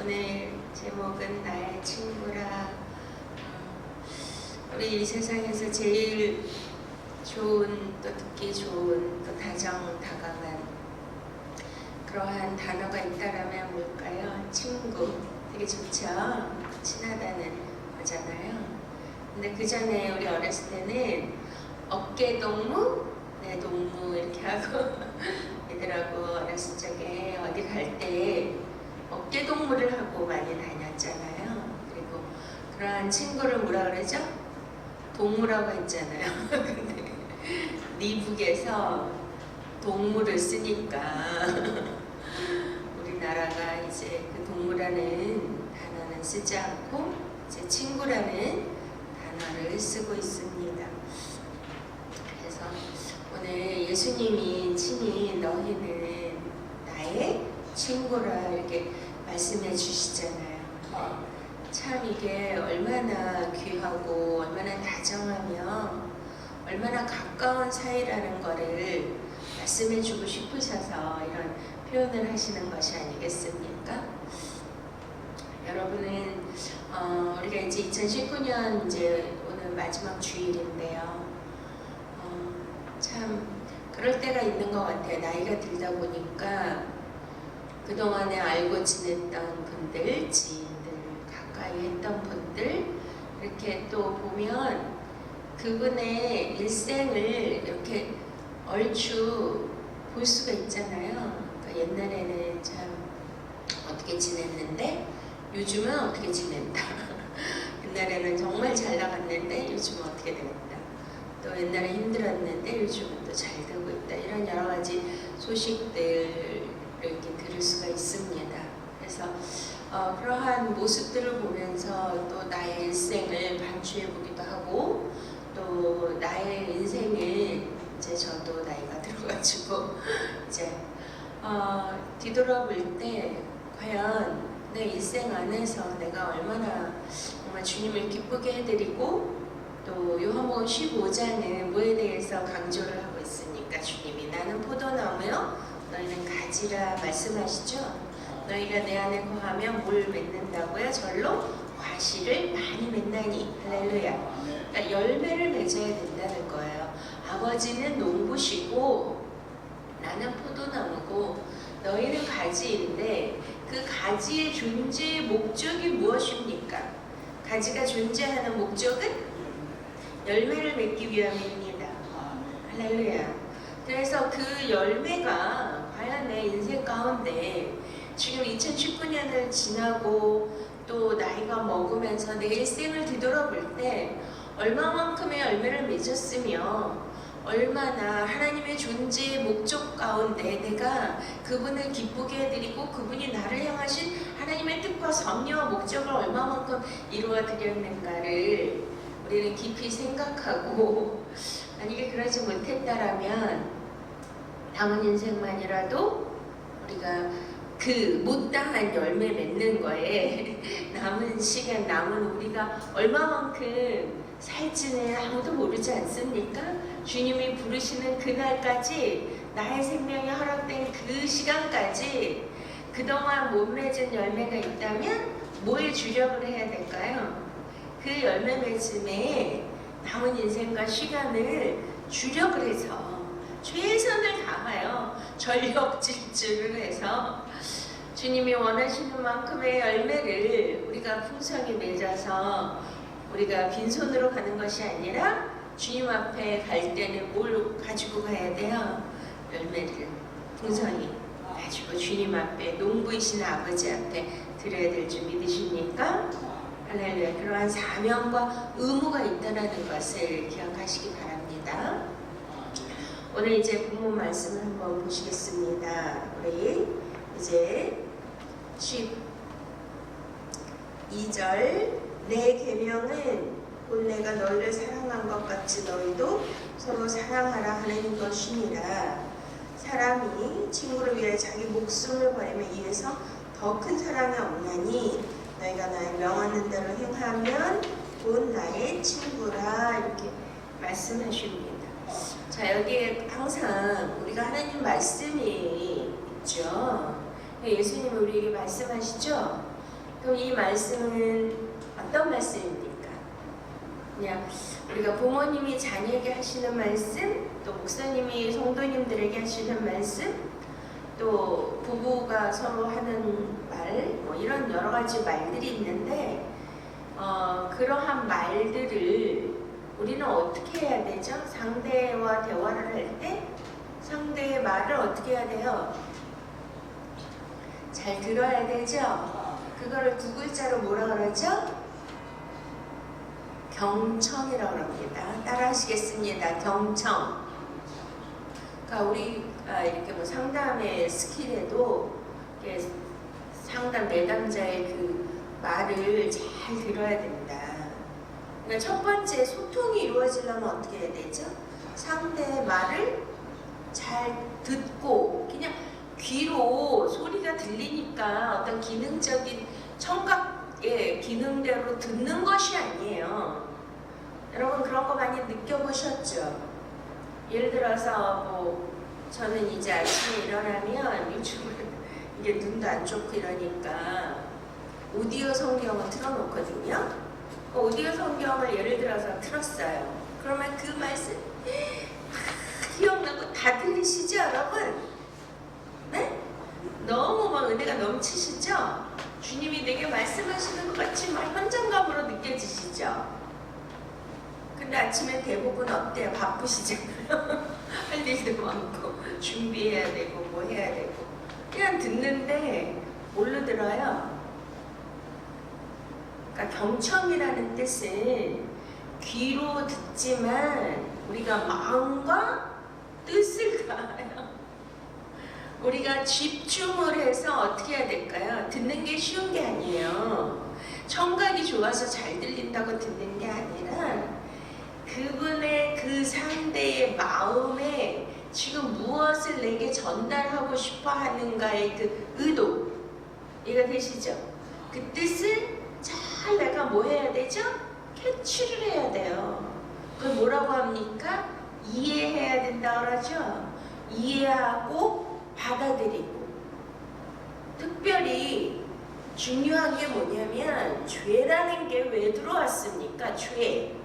오늘 제목은 나의 친구라. 우리 이 세상에서 제일 좋은, 또 듣기 좋은, 또 다정다감한 그러한 단어가 있다라면 뭘까요? 친구. 되게 좋죠? 친하다는 거잖아요. 근데 그 전에 우리 어렸을 때는 어깨동무, 내 동무 이렇게 하고 애들하고 어렸을 적에 어디 갈 때 어깨동무를 하고 많이 다녔잖아요. 그리고 그러한 친구를 뭐라 그러죠? 동무라고 했잖아요. 근데 미국에서 동무를 쓰니까 우리나라가 이제 그 동무라는 단어는 쓰지 않고 이제 친구라는 단어를 쓰고 있습니다. 그래서 오늘 예수님이 친히 너희는 나의 친구라 이렇게 말씀해 주시잖아요. 참 이게 얼마나 귀하고 얼마나 다정하며 얼마나 가까운 사이라는 거를 말씀해 주고 싶으셔서 이런 표현을 하시는 것이 아니겠습니까? 여러분은 우리가 이제 2019년 이제 오늘 마지막 주일인데요. 참 그럴 때가 있는 것 같아요. 나이가 들다 보니까 그동안에 알고 지냈던 분들, 지인들, 가까이 했던 분들 이렇게 또 보면 그분의 일생을 이렇게 얼추 볼 수가 있잖아요. 그러니까 옛날에는 참 어떻게 지냈는데 요즘은 어떻게 지낸다. 옛날에는 정말 잘 나갔는데 요즘은 어떻게 되었다. 또 옛날에 힘들었는데 요즘은 또 잘 되고 있다. 이런 여러 가지 소식들을 이렇게 들을 수가 있습니다. 그래서 그러한 모습들을 보면서 또 나의 일생을 반추해 보기도 하고 또 나의 인생을 이제 저도 나이가 들어가지고 이제 뒤돌아볼 때 과연 내 일생 안에서 내가 얼마나 정말 주님을 기쁘게 해드리고 또 요한복음 15장은 뭐에 대해서 강조를 하고 있습니까? 주님이 나는 포도나무요 너희는 가지라 말씀하시죠. 너희가 내 안에 거하면 뭘 맺는다고요? 절로 과실을 많이 맺나니. 할렐루야. 그러니까 열매를 맺어야 된다는 거예요. 아버지는 농부시고 나는 포도나무고 너희는 가지인데 그 가지의 존재의 목적이 무엇입니까? 가지가 존재하는 목적은 열매를 맺기 위함입니다. 할렐루야. 그래서 그 열매가 과연 내 인생 가운데 지금 2019년을 지나고 또 나이가 먹으면서 내 일생을 뒤돌아볼 때 얼마만큼의 열매를 맺었으며 얼마나 하나님의 존재의 목적 가운데 내가 그분을 기쁘게 해드리고 그분이 나를 향하신 하나님의 뜻과 섭리와 목적을 얼마만큼 이루어 드렸는가를 우리는 깊이 생각하고 만약에 그러지 못했다라면 남은 인생만이라도 우리가 그 못다한 열매 맺는 거에 남은 시간, 남은 우리가 얼마만큼 살지는 아무도 모르지 않습니까? 주님이 부르시는 그날까지 나의 생명이 허락된 그 시간까지 그동안 못 맺은 열매가 있다면 뭘 주력을 해야 될까요? 그 열매 맺음에 남은 인생과 시간을 주력을 해서 최선을 다하여 전력 질주를 해서 주님이 원하시는 만큼의 열매를 우리가 풍성히 맺어서 우리가 빈손으로 가는 것이 아니라 주님 앞에 갈 때는 뭘 가지고 가야 돼요? 열매를 풍성히 가지고 주님 앞에 농부이신 아버지 앞에 드려야 될 줄 믿으십니까? 할렐루야. 그러한 사명과 의무가 있다는 것을 기억하시기 바랍니다. 오늘 이제 본문 말씀을 한번 보시겠습니다. 우리 이제 12절 내 계명은 곧 내가 너희를 사랑한 것 같이 너희도 서로 사랑하라 하는 것이니라. 사람이 친구를 위해 자기 목숨을 버리면 이에서 더 큰 사랑이 없나니 너희가 나의 명하는 대로 행하면 곧 나의 친구라. 이렇게 말씀하십니다. 자, 여기에 항상 우리가 하나님 말씀이 있죠. 예수님은 우리에게 말씀하시죠. 그럼 이 말씀은 어떤 말씀입니까? 그냥 우리가 부모님이 자녀에게 하시는 말씀, 또 목사님이 성도님들에게 하시는 말씀, 또 부부가 서로 하는 말, 뭐 이런 여러 가지 말들이 있는데 그러한 말들을 우리는 어떻게 해야 되죠? 상대와 대화를 할 때 상대의 말을 어떻게 해야 돼요? 잘 들어야 되죠? 그거를 두 글자로 뭐라 그러죠? 경청이라고 합니다. 따라 하시겠습니다. 경청. 그러니까 우리가 이렇게 뭐 상담의 스킬에도 상담 내담자의 그 말을 잘 들어야 됩니다. 그러니까 첫 번째 소통이 이루어지려면 어떻게 해야 되죠? 상대의 말을 잘 듣고 그냥 귀로 소리가 들리니까 어떤 기능적인 청각의 기능대로 듣는 것이 아니에요. 여러분 그런 거 많이 느껴보셨죠? 예를 들어서 뭐 저는 이제 아침에 일어나면 요즘은 이게 눈도 안 좋고 이러니까 오디오 성경을 틀어놓거든요. 오디오 성경을 예를 들어서 틀었어요. 그러면 그 말씀 기억나고 다 들리시죠 여러분? 네? 너무 막 은혜가 넘치시죠? 주님이 내게 말씀하시는 것 같이 막 현장감으로 느껴지시죠? 근데 아침에 대부분 어때요? 바쁘시잖아요. 할 일도 많고 준비해야 되고 뭐 해야 되고 그냥 듣는데 뭘로 들어요? 그러니까 경청이라는 뜻은 귀로 듣지만 우리가 마음과 뜻을 다해요. 우리가 집중을 해서 어떻게 해야 될까요? 듣는 게 쉬운 게 아니에요. 청각이 좋아서 잘 들린다고 듣는 게 아니라 그분의 그 상대의 마음에 지금 무엇을 내게 전달하고 싶어 하는가의 그 의도, 이해가 되시죠? 그 뜻을 잘 내가 뭐 해야 되죠? 캐치를 해야 돼요. 그걸 뭐라고 합니까? 이해해야 된다 그러죠? 이해하고 받아들이고. 특별히 중요한 게 뭐냐면 죄라는 게 왜 들어왔습니까? 죄.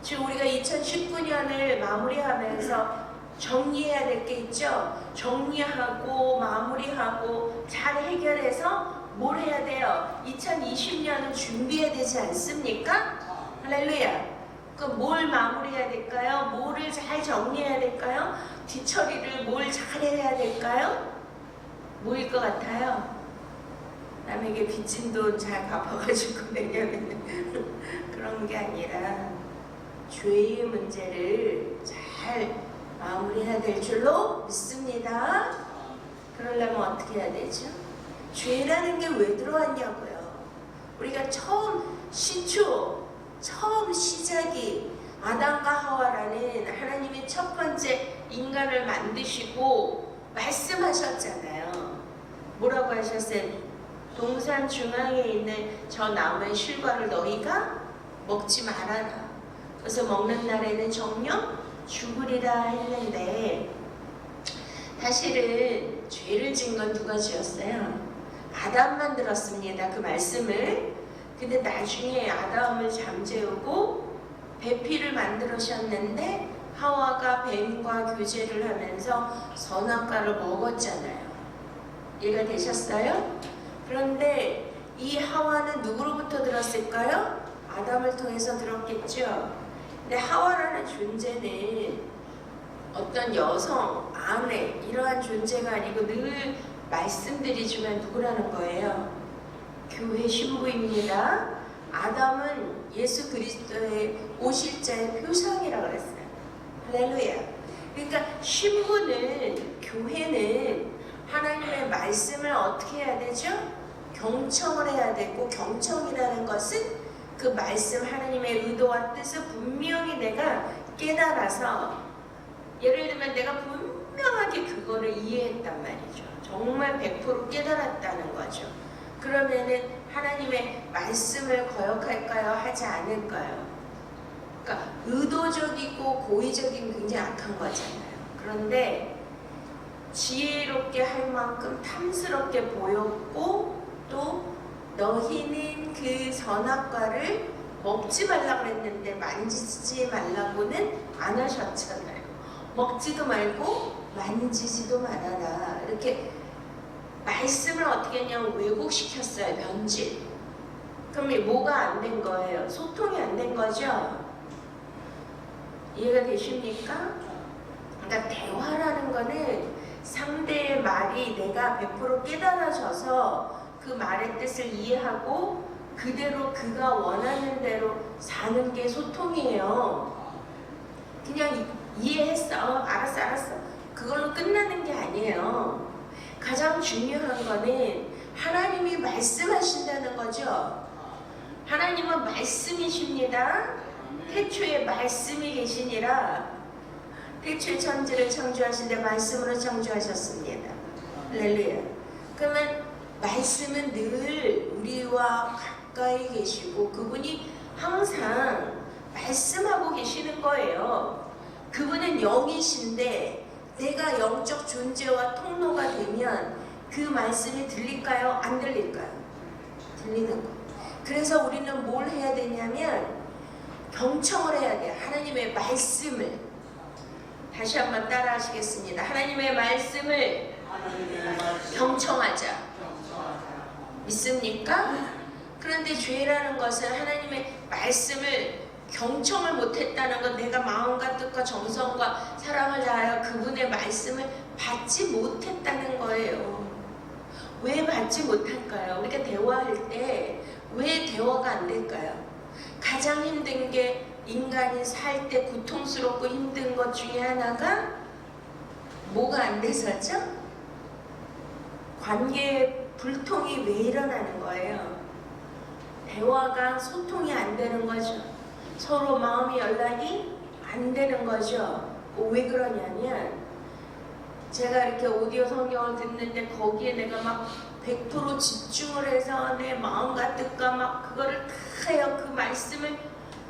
지금 우리가 2019년을 마무리하면서 정리해야 될 게 있죠? 정리하고 마무리하고 잘 해결해서 뭘 해야 돼요? 2020년은 준비해야 되지 않습니까? 할렐루야. 그럼 뭘 마무리해야 될까요? 뭐를 잘 정리해야 될까요? 뒤처리를 뭘 잘 해야 될까요? 뭐일 것 같아요? 남에게 빚진 돈 잘 갚아가지고 내년에는 그런 게 아니라 죄의 문제를 잘 마무리해야 될 줄로 믿습니다. 그러려면 어떻게 해야 되죠? 죄라는 게 왜 들어왔냐고요. 우리가 처음 시초, 처음 시작이 아담과 하와라는 하나님의 첫 번째 인간을 만드시고 말씀하셨잖아요. 뭐라고 하셨어요? 동산 중앙에 있는 저 나무의 실과를 너희가 먹지 말아라. 그래서 먹는 날에는 정녕 죽으리라 했는데 사실은 죄를 지은 건 누가 지었어요? 아담만 들었습니다. 그 말씀을. 근데 나중에 아담을 잠재우고 배필을 만들으셨는데 하와가 뱀과 교제를 하면서 선악과를 먹었잖아요. 이해가 되셨어요? 그런데 이 하와는 누구로부터 들었을까요? 아담을 통해서 들었겠죠. 근데 하와라는 존재는 어떤 여성, 아내 이러한 존재가 아니고 늘 말씀드리지만 누구라는 거예요? 교회 신부입니다. 아담은 예수 그리스도의 오실 자의 표상이라고 그랬어요. 할렐루야. 그러니까 신부는, 교회는 하나님의 말씀을 어떻게 해야 되죠? 경청을 해야 되고, 경청이라는 것은 그 말씀 하나님의 의도와 뜻을 분명히 내가 깨달아서, 예를 들면 내가 분명하게 그거를 이해했단 말이죠. 정말 100% 깨달았다는 거죠. 그러면은 하나님의 말씀을 거역할까요? 하지 않을까요? 그러니까 의도적이고 고의적인 굉장히 악한 거잖아요. 그런데 지혜롭게 할 만큼 탐스럽게 보였고 또 너희는 그 선악과를 먹지 말라고 했는데 만지지 말라고는 안 하셨잖아요. 먹지도 말고 만지지도 말아라. 이렇게 말씀을 어떻게 했냐면 왜곡시켰어요. 변질. 그럼 뭐가 안 된 거예요? 소통이 안 된 거죠? 이해가 되십니까? 그러니까 대화라는 거는 상대의 말이 내가 100% 깨달아져서 그 말의 뜻을 이해하고 그대로 그가 원하는 대로 사는 게 소통이에요. 그냥 이해했어. 알았어. 그걸로 끝나는 게 아니에요. 가장 중요한 거는 하나님이 말씀하신다는 거죠. 하나님은 말씀이십니다. 태초에 말씀이 계시니라. 태초에 천지를 창조하신데 말씀으로 창조하셨습니다. 할렐루야. 그러면 말씀은 늘 우리와 가까이 계시고 그분이 항상 말씀하고 계시는 거예요. 그분은 영이신데 내가 영적 존재와 통로가 되면 그 말씀이 들릴까요? 안 들릴까요? 들리는 거. 그래서 우리는 뭘 해야 되냐면 경청을 해야 돼요. 하나님의 말씀을. 다시 한번 따라 하시겠습니다. 하나님의 말씀을 경청하자. 믿습니까? 그런데 죄라는 것은 하나님의 말씀을 경청을 못했다는 건 내가 마음과 뜻과 정성과 사랑을 다하여 그분의 말씀을 받지 못했다는 거예요. 왜 받지 못할까요? 우리가 대화할 때 왜 대화가 안 될까요? 가장 힘든 게 인간이 살 때 고통스럽고 힘든 것 중에 하나가 뭐가 안 돼서죠? 관계의 불통이 왜 일어나는 거예요? 대화가 소통이 안 되는 거죠. 서로 마음의 연락이 안 되는 거죠. 왜 그러냐면 제가 이렇게 오디오 성경을 듣는데 거기에 내가 막 100% 집중을 해서 내 마음과 뜻과 막 그거를 다 해요. 그 말씀을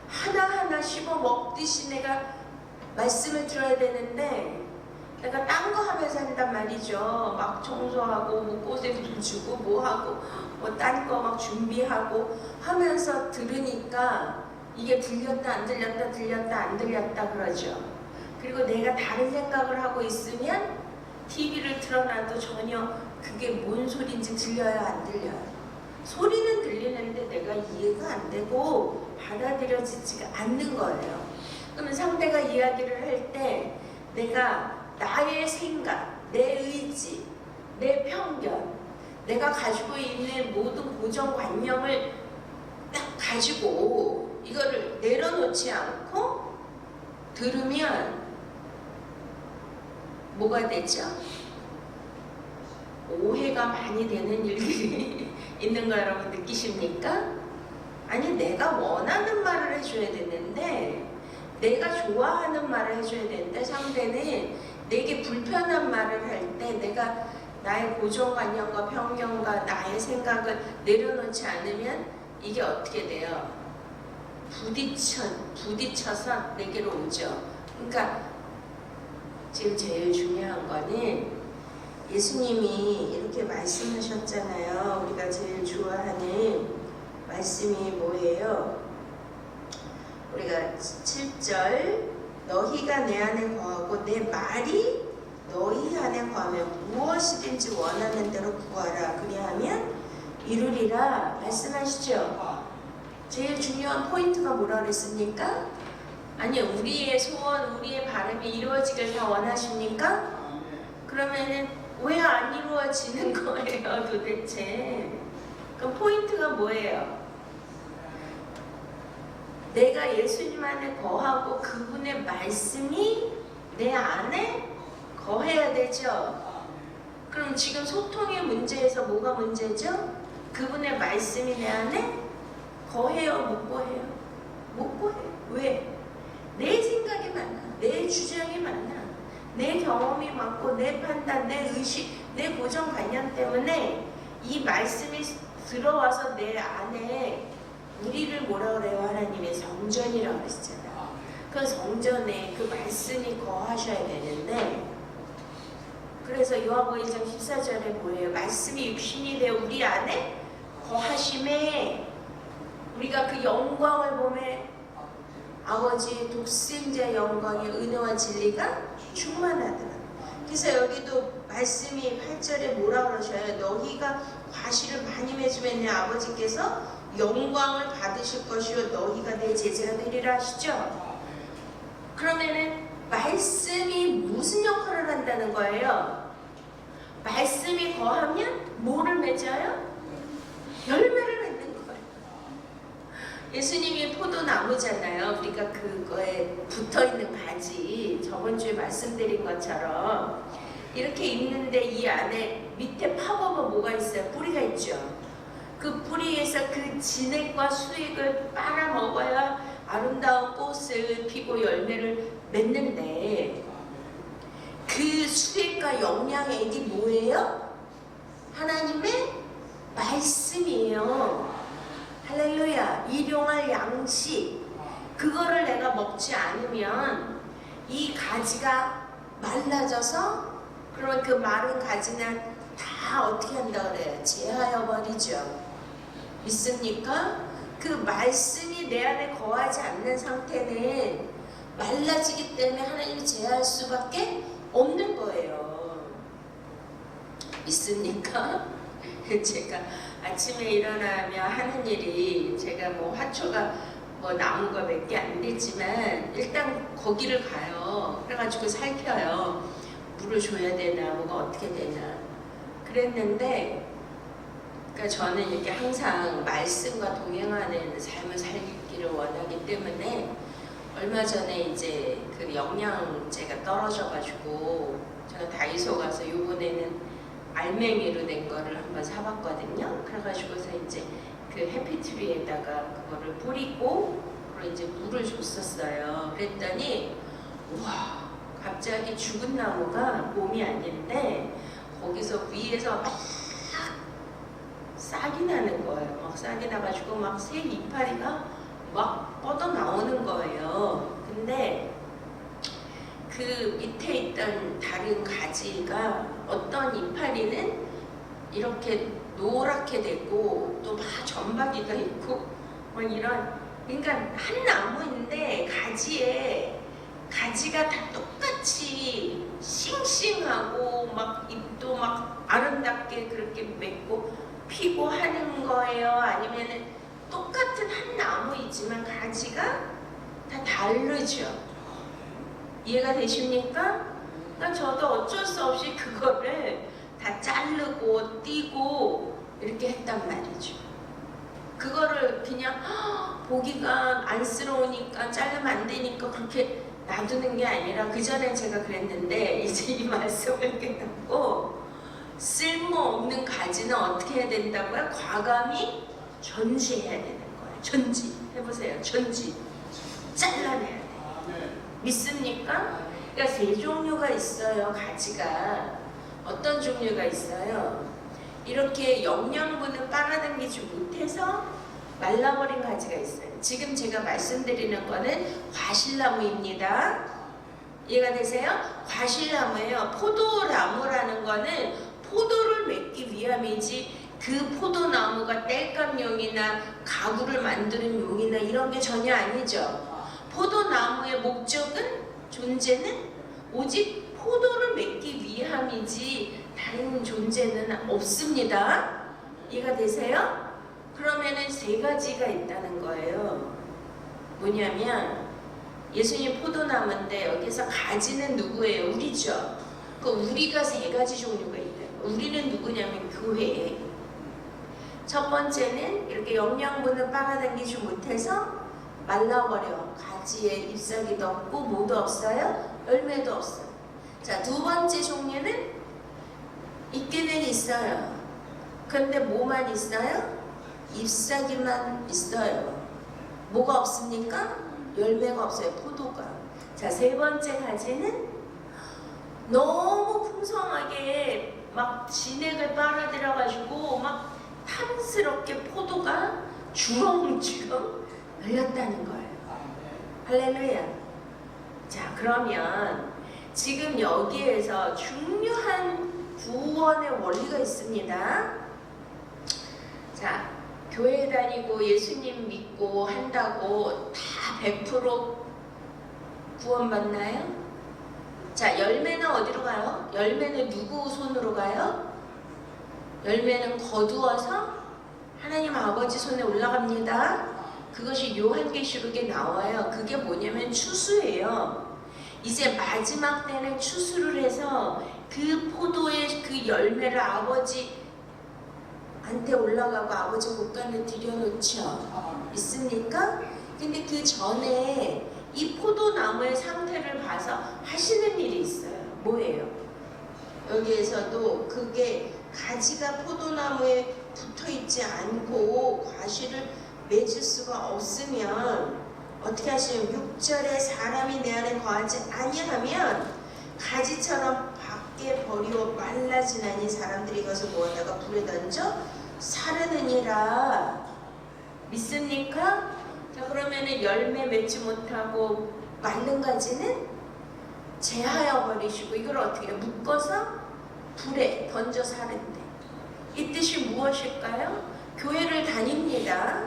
하나하나 씹어 먹듯이 내가 말씀을 들어야 되는데 내가 딴 거 하면서 한단 말이죠. 막 청소하고 뭐 꽃에 물 주고 뭐 하고 뭐 딴 거 막 준비하고 하면서 들으니까 이게 들렸다 안 들렸다 들렸다 안 들렸다 그러죠. 그리고 내가 다른 생각을 하고 있으면 TV를 틀어놔도 전혀 그게 뭔 소리인지 들려요 안 들려요? 소리는 들리는데 내가 이해가 안 되고 받아들여지지가 않는 거예요. 그러면 상대가 이야기를 할 때 내가 나의 생각, 내 의지, 내 편견, 내가 가지고 있는 모든 고정관념을 딱 가지고 이거를 내려놓지 않고 들으면 뭐가 되죠? 오해가 많이 되는 일들이 있는 거 여러분 느끼십니까? 아니 내가 원하는 말을 해줘야 되는데 내가 좋아하는 말을 해줘야 되는데 상대는 내게 불편한 말을 할 때 내가 나의 고정관념과 편견과 나의 생각을 내려놓지 않으면 이게 어떻게 돼요? 부딪혀서 내게로 오죠. 그러니까 지금 제일 중요한 거는 예수님이 이렇게 말씀하셨잖아요. 우리가 제일 좋아하는 말씀이 뭐예요? 우리가 7절 너희가 내 안에 거하고 내 말이 너희 안에 거하면 무엇이든지 원하는 대로 구하라. 그리하면 이루리라 말씀하시죠. 제일 중요한 포인트가 뭐라 그랬습니까? 아니 우리의 소원, 우리의 바람이 이루어지길 다 원하십니까? 그러면은 왜 안 이루어지는 거예요 도대체? 그럼 포인트가 뭐예요? 내가 예수님 안에 거하고 그분의 말씀이 내 안에 거해야 되죠. 그럼 지금 소통의 문제에서 뭐가 문제죠? 그분의 말씀이 내 안에 거해요? 못 거해요? 못 거해요. 왜? 내 생각이 많아. 내 주장이 많아. 내 경험이 많고 내 판단, 내 의식, 내 고정관념 때문에 이 말씀이 들어와서 내 안에 우리를 뭐라 그래요? 하나님의 성전이라고 그랬잖아요. 그 성전에 그 말씀이 거하셔야 되는데 그래서 요한복음 1장 14절에 뭐예요? 말씀이 육신이 되어 우리 안에 거하심에 우리가 그 영광을 보매 아버지의 독생자 영광의 은혜와 진리가 충만하더라. 그래서 여기도 말씀이 8절에 뭐라 그러셔요? 너희가 과실을 많이 맺으면 내 아버지께서 영광을 받으실 것이요 너희가 내 제자가 되리라 하시죠. 그러면은 말씀이 무슨 역할을 한다는 거예요? 말씀이 거하면 뭐를 맺어요? 열매를 맺는 거예요. 예수님이 포도나무잖아요. 우리가 그거에 붙어있는 가지, 저번 주에 말씀드린 것처럼 이렇게 있는데 이 안에 밑에 파보면 뭐가 있어요? 뿌리가 있죠. 그 뿌리에서 그 진액과 수액을 빨아먹어야 아름다운 꽃을 피고 열매를 맺는데, 그 수액과 영양액이 뭐예요? 하나님의 말씀이에요. 할렐루야. 일용할 양식, 그거를 내가 먹지 않으면 이 가지가 말라져서, 그러면 그 마른 가지는 다 어떻게 한다 그래요? 제하여 버리죠. 믿습니까? 그 말씀이 내 안에 거하지 않는 상태는 말라지기 때문에 하나님이 제할 수밖에 없는 거예요. 믿습니까? 제가 아침에 일어나면 하는 일이, 제가 뭐 화초가 뭐 나무가 몇 개 안 됐지만 일단 거기를 가요. 그래가지고 살펴요. 물을 줘야 되나, 뭐가 어떻게 되나. 그랬는데, 그러니까 저는 이렇게 항상 말씀과 동행하는 삶을 살기를 원하기 때문에, 얼마 전에 이제 그 영양제가 떨어져가지고 제가 다이소 가서 요번에는 알맹이로 된 거를 한번 사봤거든요. 그래가지고서 이제 그 해피트리에다가 그거를 뿌리고, 그리고 이제 물을 줬었어요. 그랬더니 우와, 갑자기 죽은 나무가 몸이 아닌데 거기서 위에서 막 싹이 나는 거예요. 막 싹이 나가지고 막 새 이파리가 막 뻗어 나오는 거예요. 근데 그 밑에 있던 다른 가지가, 어떤 이파리는 이렇게 노랗게 되고 또 막 점박이가 있고 뭐 이런, 그러니까 한 나무인데 가지가 다 똑같이 싱싱하고 막 잎도 막 아름답게 그렇게 맺고 피고 하는 거예요? 아니면은 똑같은 한 나무이지만 가지가 다 다르죠? 이해가 되십니까? 그러니까 저도 어쩔 수 없이 그거를 다 자르고 띄고 이렇게 했단 말이죠. 그거를 그냥 보기가 안쓰러우니까 자르면 안 되니까 그렇게 놔두는 게 아니라, 그 전에 제가 그랬는데 이제 이 말씀을 깨닫고, 쓸모없는 가지는 어떻게 해야 된다고요? 과감히 전지해야 되는 거예요. 전지. 해보세요. 전지. 잘라내야 돼요. 믿습니까? 그러니까 세 종류가 있어요. 가지가. 어떤 종류가 있어요? 이렇게 영양분을 빨아당기지 못해서 말라버린 가지가 있어요. 지금 제가 말씀드리는 거는 과실나무입니다. 이해가 되세요? 과실나무예요. 포도나무라는 거는 포도를 맺기 위함이지, 그 포도나무가 땔감용이나 가구를 만드는 용이나 이런 게 전혀 아니죠. 포도나무의 목적은, 존재는 오직 포도를 맺기 위함이지 다른 존재는 없습니다. 이해가 되세요? 그러면은 세 가지가 있다는 거예요. 뭐냐면, 예수님 포도나무인데 여기서 가지는 누구예요? 우리죠. 그 우리가 세 가지 종류가 있대요. 우리는 누구냐면 교회. 첫 번째는 이렇게 영양분을 빨아당기지 못해서 말라버려. 가지에 잎사귀도 없고 뭐도 없어요? 열매도 없어요. 자, 두 번째 종류는 있기는 있어요. 근데 뭐만 있어요? 잎사귀만 있어요. 뭐가 없습니까? 열매가 없어요. 포도가. 자, 세 번째 가지는 너무 풍성하게 막 진액을 빨아들여가지고 막 탐스럽게 포도가 주렁주렁 열렸다는 거예요. 할렐루야. 자, 그러면 지금 여기에서 중요한 구원의 원리가 있습니다. 자, 교회 다니고 예수님 믿고 한다고 다 100% 구원받나요? 자, 열매는 어디로 가요? 열매는 누구 손으로 가요? 열매는 거두어서 하나님 아버지 손에 올라갑니다. 그것이 요한계시록에 나와요. 그게 뭐냐면 추수예요. 이제 마지막 때는 추수를 해서 그 포도의 그 열매를 아버지한테 올라가고 아버지 곳간에 들여놓죠. 있습니까? 근데 그 전에 이 포도나무의 상태를 봐서 하시는 일이 있어요. 뭐예요? 여기에서도 그게 가지가 포도나무에 붙어있지 않고 과실을 맺을 수가 없으면 어떻게 하시냐면 6절에 사람이 내 안에 거하지 아니하면 가지처럼 밖에 버리고 말라지나니 사람들이 이것을 모아다가 불에 던져 사르느니라. 믿습니까? 자, 그러면은 열매 맺지 못하고 말른 가지는 제하여 버리시고 이걸 어떻게 해요? 묶어서 불에 던져 사른대. 이 뜻이 무엇일까요? 교회를 다닙니다.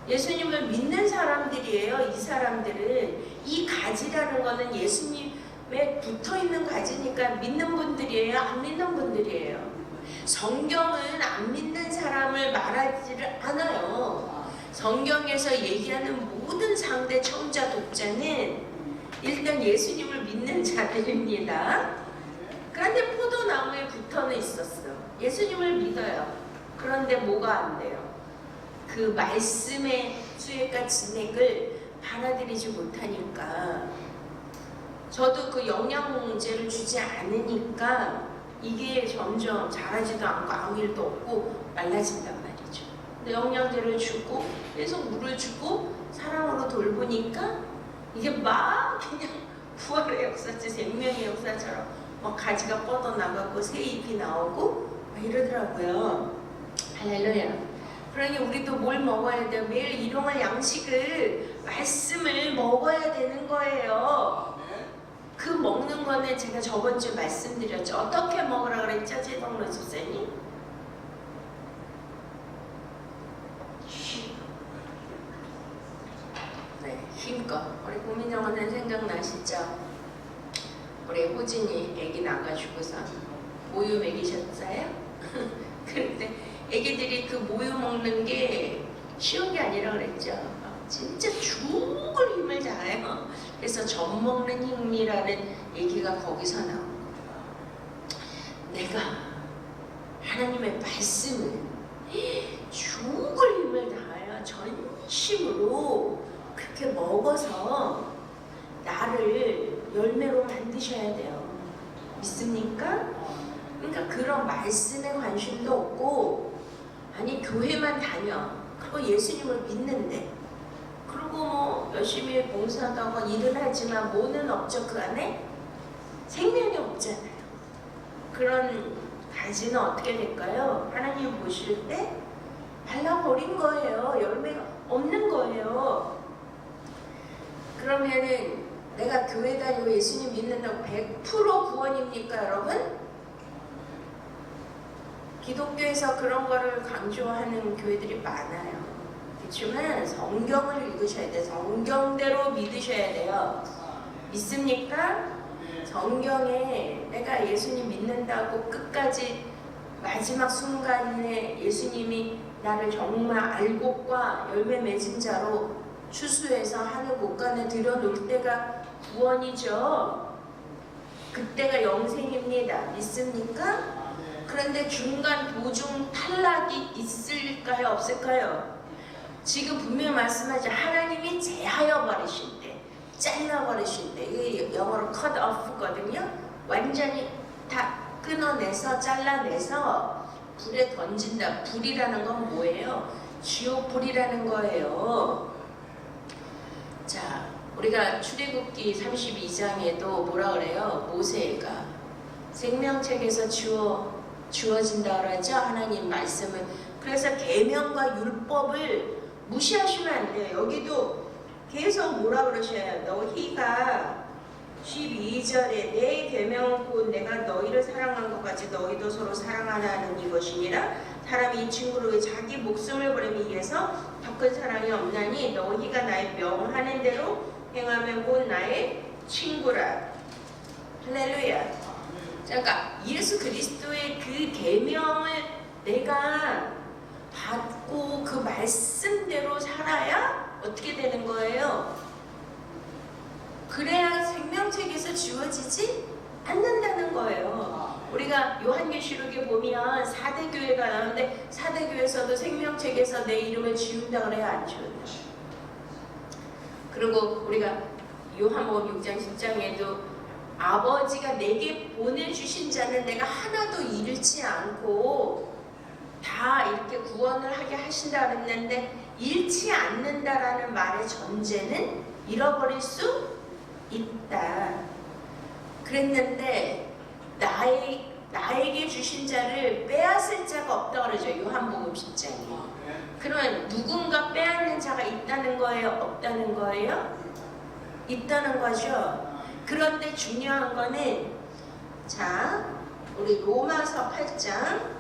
예수님을 믿는 사람들이에요. 이 사람들은 이 가지라는 거는 예수님에 붙어있는 가지니까 믿는 분들이에요? 안 믿는 분들이에요? 성경은 안 믿는 사람을 말하지를 않아요. 성경에서 얘기하는 모든 상대 청자 독자는 일단 예수님을 믿는 자들입니다. 그런데 포도나무에 붙어는 있었어. 예수님을 믿어요. 그런데 뭐가 안 돼요? 그 말씀의 수액과 진액을 받아들이지 못하니까, 저도 그 영양제를 주지 않으니까 이게 점점 자라지도 않고 아무 일도 없고 말라진단 말이죠. 근데 영양제를 주고 계속 물을 주고 사랑으로 돌보니까 이게 막 그냥 부활의 역사지 생명의 역사처럼 막 가지가 뻗어나가고 새 잎이 나오고 막 이러더라고요. 할렐루야. 그러니 우리도 뭘 먹어야 돼요? 매일 일용할 양식을, 말씀을 먹어야 되는 거예요. 그 먹는 거는 제가 저번 주에 말씀드렸죠. 어떻게 먹으라 그랬죠? 최동로 집사님? 네, 힘껏. 우리 고민영어는 생각나시죠? 우리 호진이 애기 나가지고서 모유 먹이셨어요? 그런데 애기들이 그 모유 먹는 게 쉬운 게 아니라 그랬죠. 진짜 죽을 힘을 다해요. 그래서 젖 먹는 힘이라는 얘기가 거기서 나온 거예요. 내가 하나님의 말씀을 죽을 힘을 다하여 전심으로 그렇게 먹어서 나를 열매로 만드셔야 돼요. 믿습니까? 그러니까 그런 말씀에 관심도 없고, 아니 교회만 다녀, 그리고 예수님을 믿는데, 그리고 뭐 열심히 봉사도 하고 일을 하지만 뭐는 없죠. 그 안에 생명이 없잖아요. 그런 가지는 어떻게 될까요? 하나님 보실 때 발라버린 거예요. 열매가 없는 거예요. 그러면은 내가 교회 다니고 예수님 믿는다고 100% 구원입니까, 여러분? 기독교에서 그런 거를 강조하는 교회들이 많아요. 그렇지만 성경을 읽으셔야 돼요. 성경대로 믿으셔야 돼요. 믿습니까? 성경에 내가 예수님 믿는다고 끝까지 마지막 순간에 예수님이 나를 정말 알곡과 열매 맺은 자로 추수해서 하늘 곳간에 들여놓을 때가 구원이죠. 그때가 영생입니다. 믿습니까? 그런데 중간 도중 탈락이 있을까요? 없을까요? 지금 분명히 말씀하죠. 하나님이 제하여 버리신대, 잘라버리신대. 이게 영어로 cut off거든요. 완전히 다 끊어내서 잘라내서 불에 던진다. 불이라는 건 뭐예요? 지옥불이라는 거예요. 자, 우리가 출애굽기 32장에도 뭐라 그래요? 모세가 생명책에서 주어진다 그러죠. 하나님 말씀을. 그래서 계명과 율법을 무시하시면 안 돼요. 여기도 계속 뭐라 그러셔요? 너희가 12절에 내 계명은 곧 내가 너희를 사랑한 것 같이 너희도 서로 사랑하라는 이것이니라. 사람이 이 친구를 왜 자기 목숨을 버리기 위해서 더 큰 사랑이 없나니 너희가 나의 명하는 대로 행하면 곧 나의 친구라. 할렐루야. 그러니까 예수 그리스도의 그 계명을 내가 받고 그 말씀대로 살아야 어떻게 되는 거예요? 그래야 생명책에서 지워지지 않는다는 거예요. 우리가 요한계시록에 보면 4대 교회가 나오는데 4대 교회에서도 생명책에서 내 이름을 지운다 그래야 안 지운다. 그리고 우리가 요한복음 6장 10장에도 아버지가 내게 보내주신 자는 내가 하나도 잃지 않고 다 이렇게 구원을 하게 하신다 그랬는데 잃지 않는다라는 말의 전제는 잃어버릴 수 있다 그랬는데 나에게 주신 자를 빼앗을 자가 없다 그러죠. 요한복음 10장에. 그러면 누군가 빼앗는 자가 있다는 거예요? 없다는 거예요? 있다는 거죠. 그런데 중요한 거는 자 우리 로마서 8장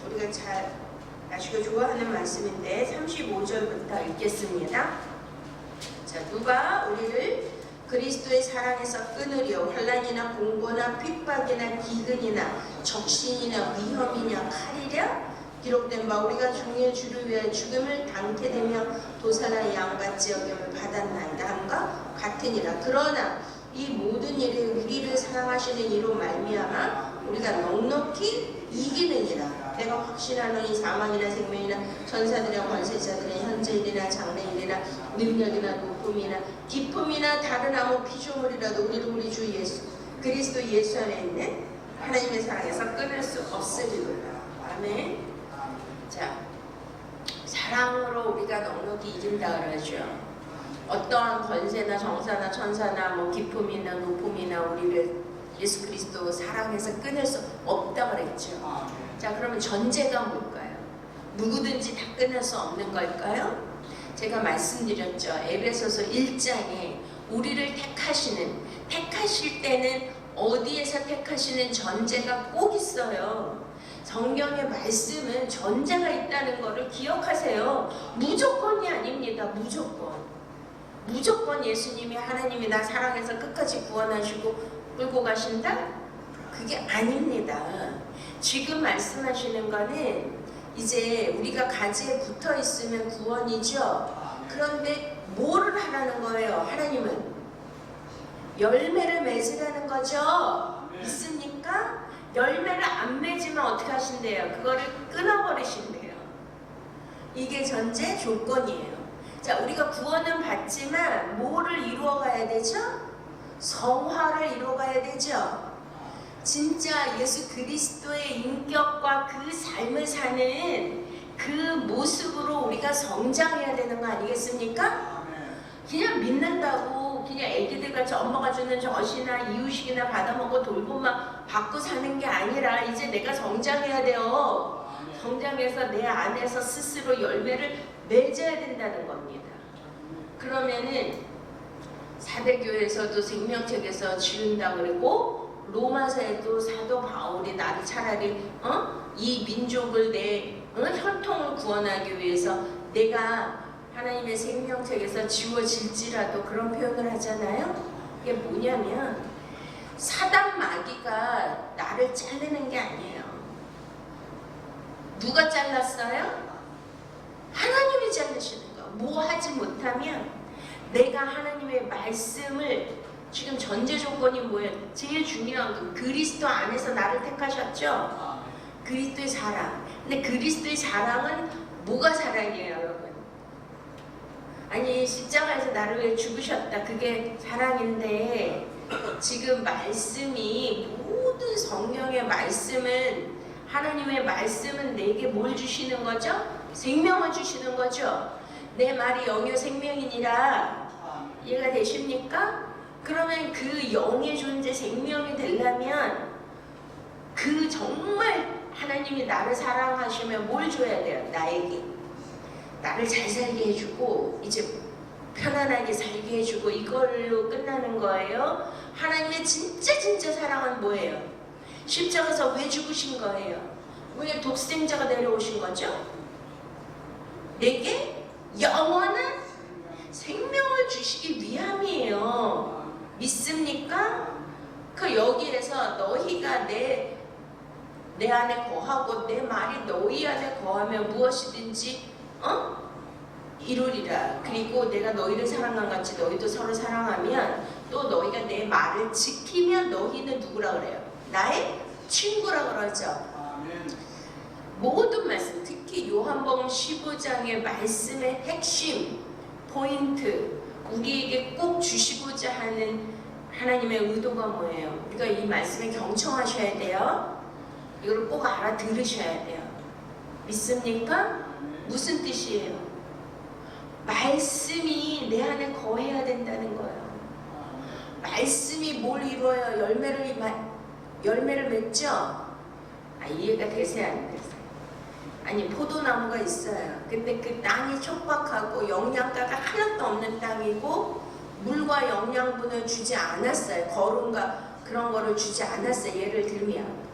우리가 잘 아시고 좋아하는 말씀인데 35절부터 읽겠습니다. 자 누가 우리를 그리스도의 사랑에서 끊으려 환난이나 공고나 핍박이나 기근이나 적신이나 위험이냐 칼이랴 기록된 바 우리가 종의 주를 위하여 죽음을 당케 되며 도사나 양같이 여김을 받았나이다 함과 같으니라. 그러나 이 모든 일에 우리를 사랑하시는 이로 말미암아 우리가 넉넉히 이기느니라. 내가 확신하노니 사망이나 생명이나 천사들이나 권세자들이나 현재일이나 장래일이나 능력이나 높음이나 기쁨이나 다른 아무 피조물이라도 우리를 우리 주 예수 그리스도 예수 안에 있는 하나님의 사랑에서 끊을 수 없으리로다. 아멘. 자, 사랑으로 우리가 넉넉히 이긴다 그러죠. 어떠한 권세나 정사나 천사나 뭐 기쁨이나 높음이나 우리를 예수 그리스도 사랑해서 끊을 수 없다 그랬죠. 자, 그러면 전제가 뭘까요? 누구든지 다 끊을 수 없는 걸까요? 제가 말씀드렸죠. 에베소서 1장에 우리를 택하실 때는 어디에서 택하시는 전제가 꼭 있어요. 성경의 말씀은 전제가 있다는 것을 기억하세요. 무조건이 아닙니다. 무조건 예수님이 하나님이 나 사랑해서 끝까지 구원하시고 끌고 가신다? 그게 아닙니다. 지금 말씀하시는 거는 이제 우리가 가지에 붙어 있으면 구원이죠. 그런데 뭐를 하라는 거예요? 하나님은 열매를 맺으라는 거죠. 있습니까? 열매를 안 맺으면 어떻게 하신대요? 그거를 끊어버리신대요. 이게 전제 조건이에요. 자, 우리가 구원은 받지만 뭐를 이루어가야 되죠? 성화를 이루어가야 되죠. 진짜 예수 그리스도의 인격과 그 삶을 사는 그 모습으로 우리가 성장해야 되는 거 아니겠습니까? 그냥 믿는다고 그냥 애기들같이 엄마가 주는 젖이나 이유식이나 받아먹고 돌보만 받고 사는 게 아니라 이제 내가 성장해야 돼요. 성장해서 내 안에서 스스로 열매를 맺어야 된다는 겁니다. 그러면은 사대교회에서도 생명책에서 지운다 그러고 로마서에도 사도 바울이 나를 차라리 이 민족을 내 혈통을 구원하기 위해서 내가 하나님의 생명책에서 지워질지라도 그런 표현을 하잖아요. 이게 뭐냐면 사단 마귀가 나를 자르는 게 아니에요. 누가 잘랐어요? 하나님이 자르시는 거. 뭐 하지 못하면 내가 하나님의 말씀을 지금 전제 조건이 뭐예요? 제일 중요한 거 그리스도 안에서 나를 택하셨죠? 그리스도의 사랑. 근데 그리스도의 사랑은 뭐가 사랑이에요, 여러분? 아니 십자가에서 나를 위해 죽으셨다. 그게 사랑인데 지금 말씀이 모든 성경의 말씀은 하나님의 말씀은 내게 뭘 주시는 거죠? 생명을 주시는 거죠. 내 말이 영이요 생명이니라. 이해가 되십니까? 그러면 그 영의 존재 생명이 되려면 그 정말 하나님이 나를 사랑하시면 뭘 줘야 돼요? 나에게 나를 잘 살게 해주고 이제 편안하게 살게 해주고 이걸로 끝나는 거예요. 하나님의 진짜 사랑은 뭐예요? 십자가에서 왜 죽으신 거예요? 왜 독생자가 내려오신 거죠? 내게 영원한 생명을 주시기 위함이에요. 믿습니까? 그 여기에서 너희가 내 안에 거하고 내 말이 너희 안에 거하면 무엇이든지 이루리라. 그리고 내가 너희를 사랑한 같이 너희도 서로 사랑하면 또 너희가 내 말을 지키면 너희는 누구라 그래요? 나의 친구라 그러죠. 모든 말씀, 특히 요한복음 15장의 말씀의 핵심 포인트, 우리에게 꼭 주시고자 하는 하나님의 의도가 뭐예요? 우리가 이 말씀에 경청하셔야 돼요. 이걸 꼭 알아들으셔야 돼요. 믿습니까? 무슨 뜻이에요? 말씀이 내 안에 거해야 된다는 거예요. 말씀이 뭘 이루어요? 열매를 맺죠? 이해가 되세요? 안 되세요? 아니, 포도나무가 있어요. 근데 그 땅이 촉박하고 영양가가 하나도 없는 땅이고 물과 영양분을 주지 않았어요. 거름과 그런 거를 주지 않았어요. 예를 들면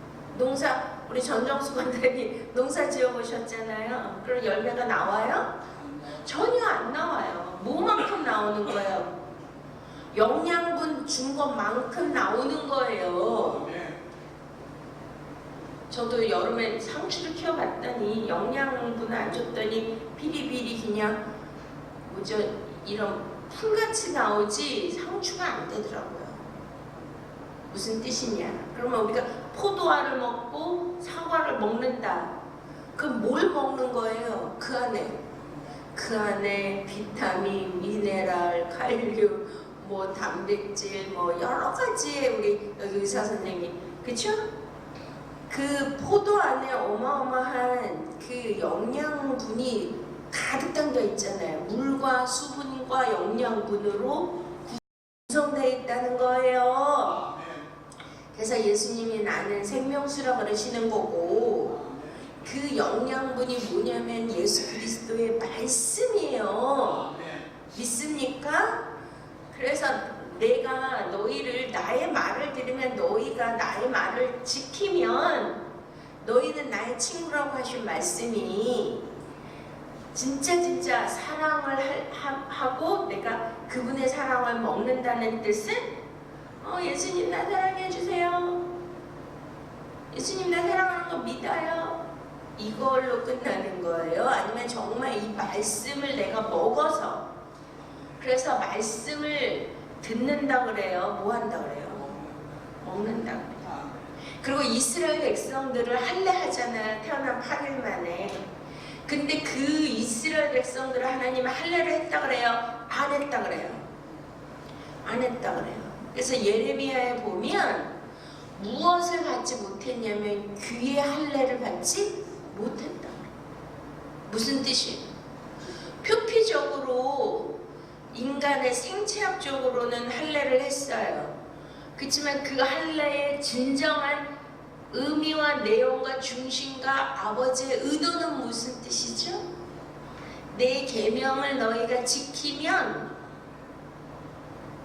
우리 전정수 관장이 농사 지어보셨잖아요. 그럼 열매가 나와요? 전혀 안 나와요. 뭐만큼 나오는 거예요? 영양분 준 것만큼 나오는 거예요. 저도 여름에 상추를 키워봤더니 영양분을 안 줬더니 비리비리 그냥 이런 풀같이 나오지 상추가 안 되더라고요. 무슨 뜻이냐? 그러면 우리가 포도알을 먹고 사과를 먹는다. 그럼 뭘 먹는 거예요? 그 안에 비타민, 미네랄, 칼륨, 단백질, 여러 가지의 우리 여기 의사 선생님, 그쵸? 그 포도 안에 어마어마한 그 영양분이 가득 담겨 있잖아요. 물과 수분과 영양분으로 구성되어 있다는 거예요. 그래서 예수님이 나는 생명수라 그러시는 거고, 그 영양분이 뭐냐면 예수 그리스도의 말씀이에요. 믿습니까? 그래서 내가 너희를 나의 말을 들으면 너희가 나의 말을 지키면 너희는 나의 친구라고 하신 말씀이 진짜 사랑을 하고 내가 그분의 사랑을 먹는다는 뜻은 예수님 나 사랑해 주세요. 예수님 나 사랑하는 거 믿어요. 이걸로 끝나는 거예요? 아니면 정말 이 말씀을 내가 먹어서, 그래서 말씀을 듣는다 그래요? 뭐 한다 그래요? 먹는다 그래요. 그리고 이스라엘 백성들을 할례하잖아요. 태어난 8일 만에. 근데 그 이스라엘 백성들을 하나님은 할례를 했다 그래요? 안 했다 그래요? 안 했다 그래요. 그래서 예레미야에 보면 무엇을 받지 못했냐면 귀의 할례를 받지 못했다. 무슨 뜻이에요? 표피적으로 인간의 생체학적으로는 할례를 했어요. 그렇지만 그 할례의 진정한 의미와 내용과 중심과 아버지의 의도는 무슨 뜻이죠? 내 계명을 너희가 지키면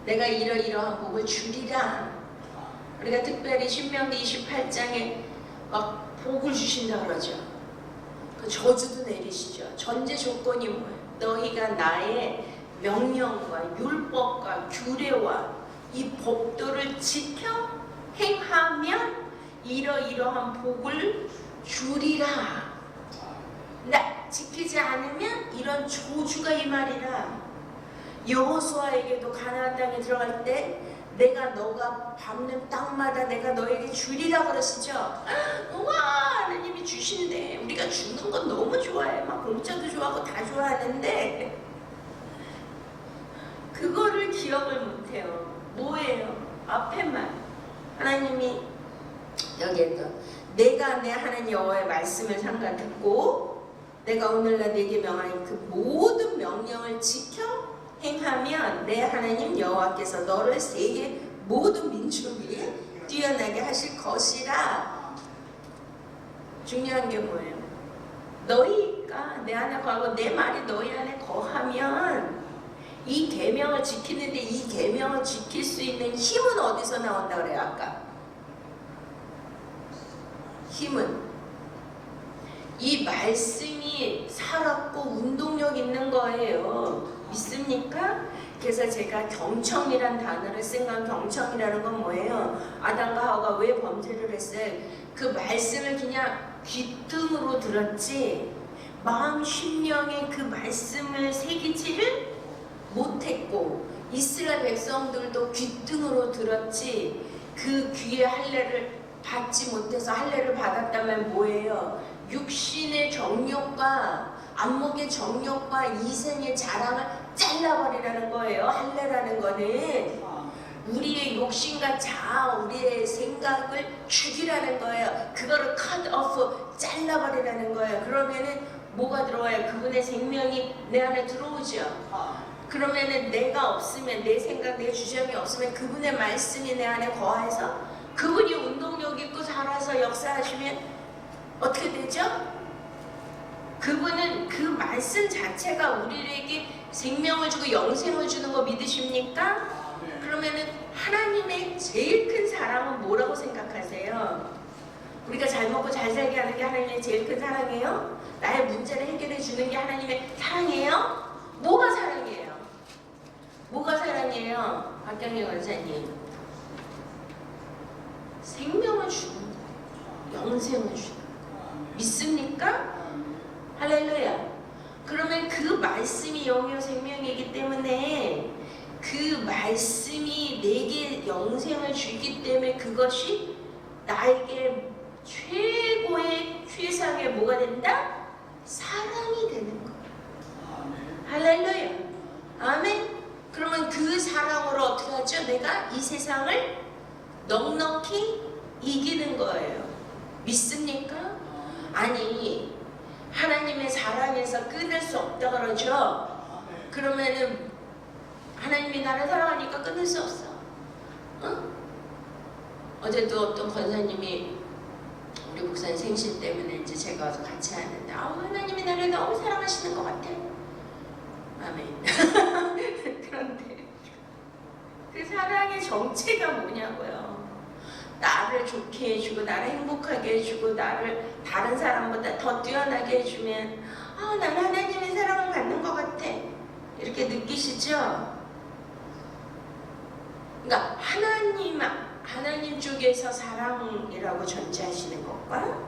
내가 이러이러한 복을 주리라. 우리가 특별히 신명기 28장에 막 복을 주신다 그러죠. 그 저주도 내리시죠. 전제 조건이 뭐예요? 너희가 나의 명령과 율법과 규례와 이 법도를 지켜 행하면 이러이러한 복을 주리라. 나 지키지 않으면 이런 조주가 이 말이라. 여호수아에게도 가나안 땅에 들어갈 때 내가 너가 밟는 땅마다 내가 너에게 주리라 그러시죠. 우와, 하나님이 주신대. 우리가 주는 건 너무 좋아해. 막 공짜도 좋아하고 다 좋아하는데 그거를 기억을 못해요. 뭐예요? 앞에만 하나님이 여기에도 내가 내 하나님 여호와의 말씀을 삼가 듣고 내가 오늘날 내게 명하는 그 모든 명령을 지켜 행하면 내 하나님 여호와께서 너를 세계 모든 민족 위에 뛰어나게 하실 것이라. 중요한 게 뭐예요? 너희가 내 안에 거하고 내 말이 너희 안에 거하면 이 계명을 지키는데 이 계명을 지킬 수 있는 힘은 어디서 나온다 그래요? 아까 힘은 이 말씀이 살았고 운동력 있는 거예요. 믿습니까? 그래서 제가 경청이란 단어를 쓴 건, 경청이라는 건 뭐예요? 아담과 하와가 왜 범죄를 했어요? 그 말씀을 그냥 귀등으로 들었지 마음 심령에 그 말씀을 새기지를 못했고, 이스라엘 백성들도 귀등으로 들었지 그 귀의 할례를 받지 못해서, 할례를 받았다면 뭐예요? 육신의 정욕과 안목의 정욕과 이생의 자랑을 잘라버리라는 거예요. 할례라는 거는 우리의 욕심과 자아, 우리의 생각을 죽이라는 거예요. 그거를 cut off, 잘라버리라는 거예요. 그러면은 뭐가 들어와요? 그분의 생명이 내 안에 들어오죠. 그러면은 내가 없으면, 내 생각, 내 주장이 없으면 그분의 말씀이 내 안에 거해서 그분이 운동력 있고 살아서 역사하시면 어떻게 되죠? 그분은 그 말씀 자체가 우리에게 생명을 주고 영생을 주는 거 믿으십니까? 그러면은 하나님의 제일 큰 사랑은 뭐라고 생각하세요? 우리가 잘 먹고 잘 살게 하는 게 하나님의 제일 큰 사랑이에요? 나의 문제를 해결해 주는 게 하나님의 사랑이에요? 뭐가 사랑이에요? 뭐가 사랑이에요? 박경희 원사님, 생명을 주는 거예요. 영생을 주는 거예요. 믿습니까? 할렐루야. 그러면 그 말씀이 영이요 생명이기 때문에 그 말씀이 내게 영생을 주기 때문에 그것이 나에게 최고의 최상의 뭐가 된다? 사랑이 되는 거예요. 할렐루야. 아멘. 그러면 그 사랑으로 어떻게 하죠? 내가 이 세상을 넉넉히 이기는 거예요. 믿습니까? 아니, 하나님의 사랑에서 끊을 수 없다 그러죠? 그러면은 하나님이 나를 사랑하니까 끊을 수 없어. 응? 어제도 어떤 권사님이 우리 목사님 생신 때문에 이제 제가 와서 같이 하는데, 하나님이 나를 너무 사랑하시는 것 같아. 아멘. 그런데 그 사랑의 정체가 뭐냐고요? 나를 좋게 해주고, 나를 행복하게 해주고, 나를 다른 사람보다 더 뛰어나게 해주면 나는 하나님의 사랑을 받는 것 같아. 이렇게 느끼시죠? 그러니까 하나님 쪽에서 사랑이라고 전제하시는 것과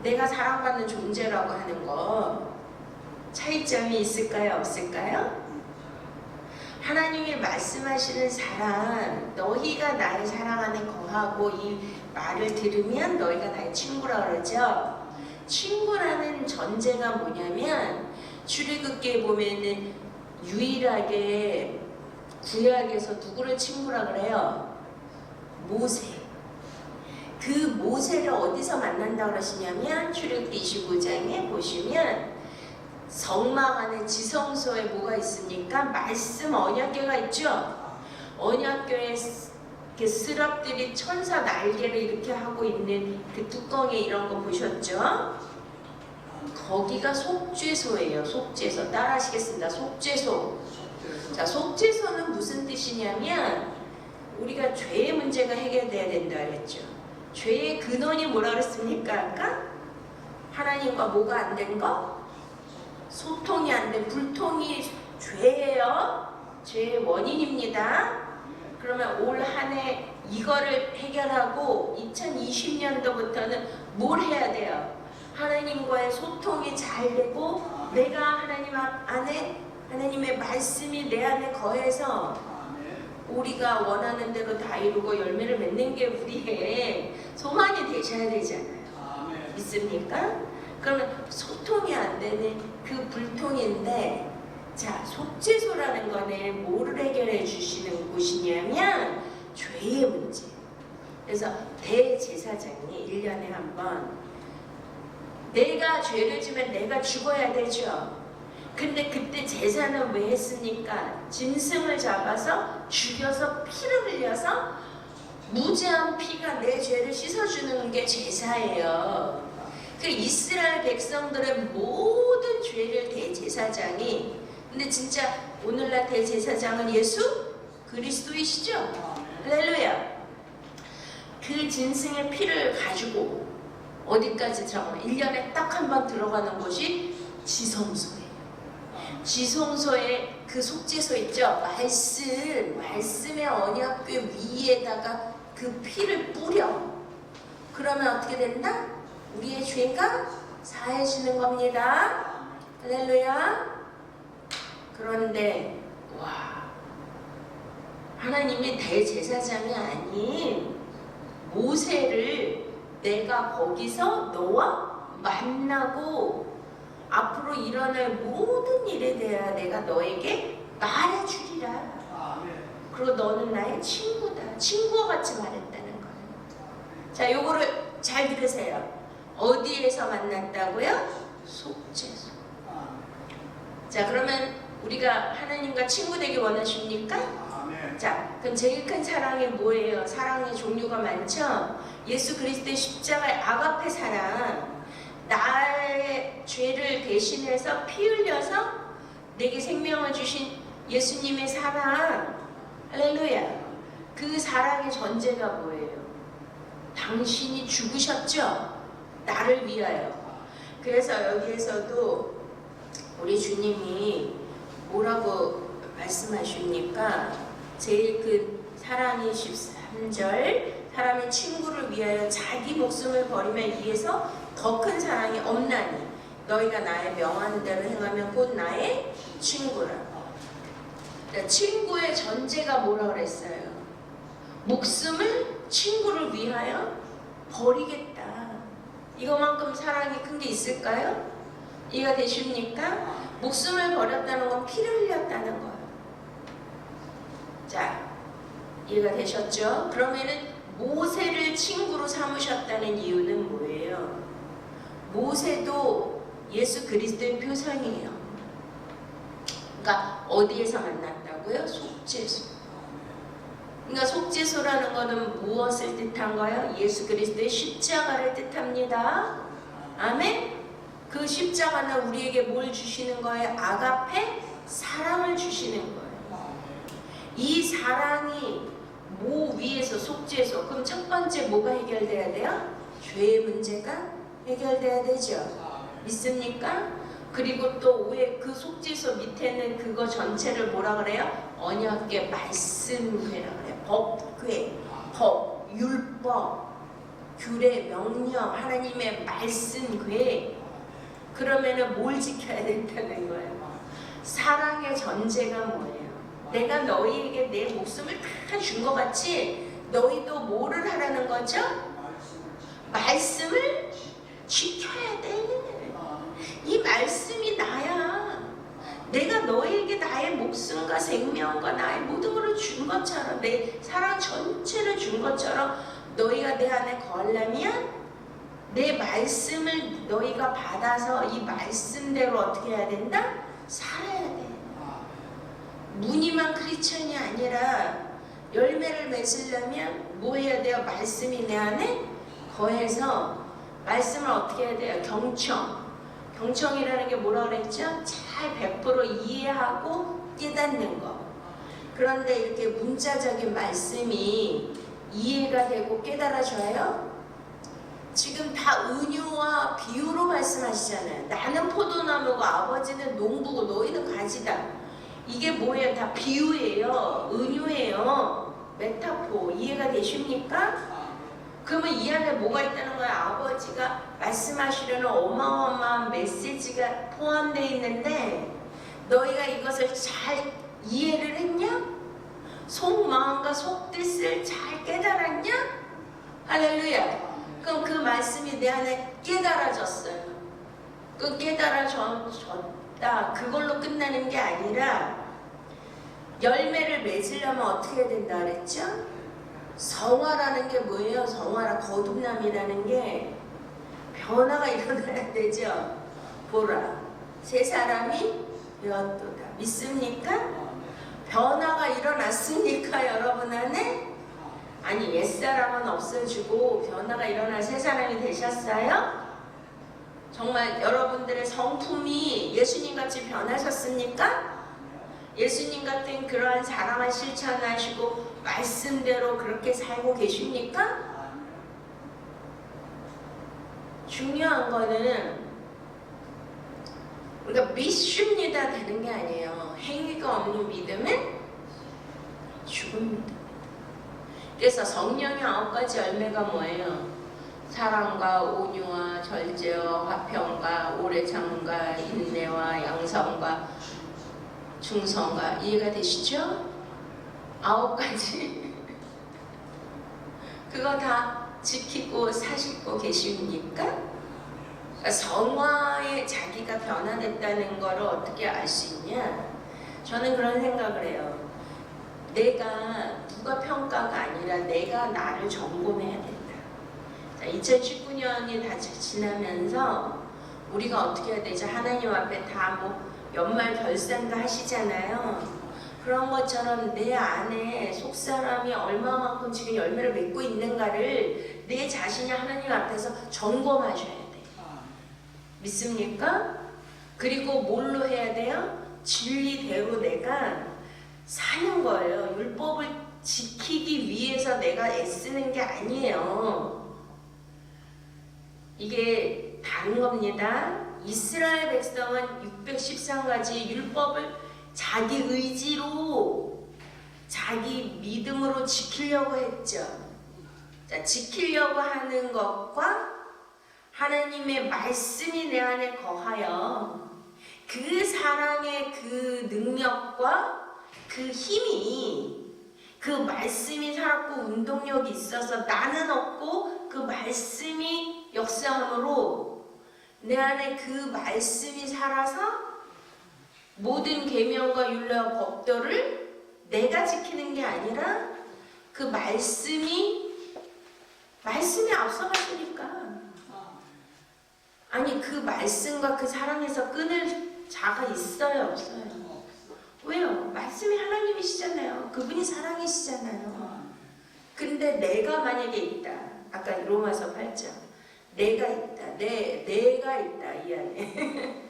내가 사랑받는 존재라고 하는 거 차이점이 있을까요? 없을까요? 하나님이 말씀하시는 사랑, 너희가 나의 사랑 안에 거하고 이 말을 들으면 너희가 나의 친구라 그러죠. 친구라는 전제가 뭐냐면, 출애굽기에 보면은 유일하게 구약에서 누구를 친구라 그래요? 모세. 그 모세를 어디서 만난다 그러시냐면, 출애굽기 25장에 보시면 성막 안에 지성소에 뭐가 있습니까? 말씀 언약궤가 있죠. 언약궤에 스랍들이 천사 날개를 이렇게 하고 있는 그 뚜껑에 이런 거 보셨죠? 거기가 속죄소예요. 속죄소. 따라하시겠습니다. 속죄소. 자, 속죄소는 무슨 뜻이냐면, 우리가 죄의 문제가 해결돼야 된다 그랬죠. 죄의 근원이 뭐라 그랬습니까? 아까? 하나님과 뭐가 안 된 거? 소통이 안 된, 불통이 죄예요. 죄의 원인입니다. 그러면 올 한 해 이거를 해결하고 2020년도부터는 뭘 해야 돼요? 하나님과의 소통이 잘 되고, 내가 하나님 안에 하나님의 말씀이 내 안에 거해서 우리가 원하는 대로 다 이루고 열매를 맺는 게 우리의 소망이 되셔야 되잖아요. 믿습니까? 그러면 소통이 안 되는 그 불통인데, 자, 속죄소라는 거는 뭐를 해결해 주시는 곳이냐면 죄의 문제. 그래서 대제사장이 1년에 한 번, 내가 죄를 지면 내가 죽어야 되죠. 근데 그때 제사는 왜 했습니까? 짐승을 잡아서 죽여서 피를 흘려서 무죄한 피가 내 죄를 씻어주는 게 제사예요. 그 이스라엘 백성들의 모든 죄를 대제사장이, 근데 진짜 오늘날 대제사장은 예수 그리스도이시죠? 할렐루야. 그 짐승의 피를 가지고 어디까지 들어가나? 1년에 딱 한 번 들어가는 곳이 지성소예요. 지성소에 그 속죄소 있죠? 말씀의 언약궤 위에다가 그 피를 뿌려. 그러면 어떻게 된다? 우리의 죄가 사해지는 겁니다. 할렐루야. 그런데 하나님이 대제사장이 아닌 모세를 내가 거기서 너와 만나고 앞으로 일어날 모든 일에 대하여 내가 너에게 말해주리라. 그리고 너는 나의 친구다. 친구와 같이 말했다는 거예요. 자, 요거를 잘 들으세요. 어디에서 만났다고요? 속죄소. 자, 그러면 우리가 하나님과 친구 되기 원하십니까? 자, 그럼 제일 큰 사랑이 뭐예요? 사랑의 종류가 많죠? 예수 그리스도의 십자가의 아가페 사랑. 나의 죄를 대신해서 피 흘려서 내게 생명을 주신 예수님의 사랑. 할렐루야. 그 사랑의 전제가 뭐예요? 당신이 죽으셨죠? 나를 위하여. 그래서 여기에서도 우리 주님이 뭐라고 말씀하십니까? 제일 그 사랑이 13절, 사람이 친구를 위하여 자기 목숨을 버리면 이에서 더 큰 사랑이 없나니 너희가 나의 명하는 대로 행하면 곧 나의 친구라. 친구의 전제가 뭐라 그랬어요? 목숨을 친구를 위하여 버리겠다. 이거만큼 사랑이 큰 게 있을까요? 이해가 되십니까? 목숨을 버렸다는 건 피를 흘렸다는 거예요. 자, 이해가 되셨죠? 그러면은 모세를 친구로 삼으셨다는 이유는 뭐예요? 모세도 예수 그리스도의 표상이에요. 그러니까 어디에서 만났다고요? 속죄소. 그러니까 속죄소라는 것은 무엇을 뜻한 거예요? 예수 그리스도의 십자가를 뜻합니다. 아멘? 그 십자가는 우리에게 뭘 주시는 거예요? 아가페? 사랑을 주시는 거예요. 이 사랑이 뭐 위에서 속죄소. 그럼 첫 번째 뭐가 해결돼야 돼요? 죄의 문제가 해결돼야 되죠. 믿습니까? 그리고 또 왜 그 속죄소 밑에는 그거 전체를 뭐라 그래요? 언약궤 말씀궤라 그래요. 법궤, 법, 율법, 규례, 명령, 하나님의 말씀궤. 그러면은 뭘 지켜야 된다는 거예요? 사랑의 전제가 뭐예요? 내가 너희에게 내 목숨을 다 준 것 같이 너희도 뭐를 하라는 거죠? 말씀을 지켜야 돼. 이 말씀이 나야. 내가 너희에게 나의 목숨과 생명과 나의 모든 것을 준 것처럼, 내 사랑 전체를 준 것처럼 너희가 내 안에 거하려면 내 말씀을 너희가 받아서 이 말씀대로 어떻게 해야 된다? 살아야 돼. 무늬만 크리스천이 아니라 열매를 맺으려면 뭐 해야 돼요? 말씀이 내 안에 거해서 말씀을 어떻게 해야 돼요? 경청이라는 게 뭐라 그랬죠? 잘 100% 이해하고 깨닫는 거. 그런데 이렇게 문자적인 말씀이 이해가 되고 깨달아져요? 지금 다 은유와 비유로 말씀하시잖아요. 나는 포도나무고 아버지는 농부고 너희는 가지다. 이게 뭐예요? 다 비유예요. 은유예요. 메타포. 이해가 되십니까? 그러면 이 안에 뭐가 있다는 거야? 아버지가 말씀하시려는 어마어마한 메시지가 포함되어 있는데 너희가 이것을 잘 이해를 했냐? 속마음과 속뜻을 잘 깨달았냐? 할렐루야. 그럼 그 말씀이 내 안에 깨달아졌어요. 그 깨달아졌다. 그걸로 끝나는 게 아니라 열매를 맺으려면 어떻게 해야 된다 그랬죠? 성화라는 게 뭐예요? 성화라 거듭남이라는 게 변화가 일어나야 되죠. 보라, 새 사람이 되었도다. 믿습니까? 변화가 일어났습니까? 여러분 안에? 아니, 옛사람은 없어지고 변화가 일어날 새 사람이 되셨어요? 정말 여러분들의 성품이 예수님같이 변하셨습니까? 예수님 같은 그러한 사랑을 실천하시고 말씀대로 그렇게 살고 계십니까? 중요한 거는 우리가 믿습니다 되는 게 아니에요. 행위가 없는 믿음은 죽음입니다. 그래서 성령의 9가지 열매가 뭐예요? 사랑과 온유와 절제와 화평과 오래 참음과 인내와 양성과 충성과 이해가 되시죠? 9가지 그거 다 지키고 사시고 계십니까? 성화에 자기가 변화됐다는 것을 어떻게 알 수 있냐? 저는 그런 생각을 해요. 내가 누가 평가가 아니라 내가 나를 점검해야 된다. 2019년이 다 지나면서 우리가 어떻게 해야 되죠? 하나님 앞에 다 뭐 연말 결산도 하시잖아요. 그런 것처럼 내 안에 속사람이 얼마만큼 지금 열매를 맺고 있는가를 내 자신이 하나님 앞에서 점검하셔야 돼요. 믿습니까? 그리고 뭘로 해야 돼요? 진리대로 내가 사는 거예요. 율법을 지키기 위해서 내가 애쓰는 게 아니에요. 이게 다른 겁니다. 이스라엘 백성은 613가지 율법을 자기 의지로 자기 믿음으로 지키려고 했죠. 자, 지키려고 하는 것과 하나님의 말씀이 내 안에 거하여 그 사랑의 그 능력과 그 힘이 그 말씀이 살았고 운동력이 있어서 나는 없고 그 말씀이 역사함으로 내 안에 그 말씀이 살아서 모든 계명과 율례와 법도를 내가 지키는 게 아니라 그 말씀이 앞서가시니까 아니 그 말씀과 그 사랑에서 끊을 자가 있어요 없어요? 왜요? 말씀이 하나님이시잖아요. 그분이 사랑이시잖아요. 근데 내가 만약에 있다. 아까 로마서 8장 내가 있다. 내가 있다 이 안에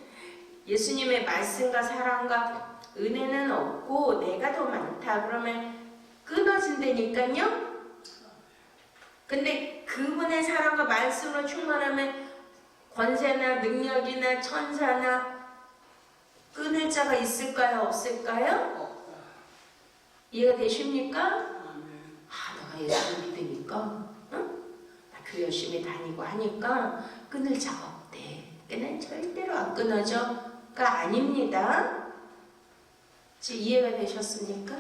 예수님의 말씀과 사랑과 은혜는 없고 내가 더 많다. 그러면 끊어진다니까요. 근데 그분의 사랑과 말씀으로 충만하면 권세나 능력이나 천사나 끊을 자가 있을까요? 없을까요? 이해가 되십니까? 내가 예수를 믿으니까 나 교회 열심히 다니고 하니까 끊을 자가 없대. 걔는 절대로 안 끊어져가 아닙니다. 지금 이해가 되셨습니까?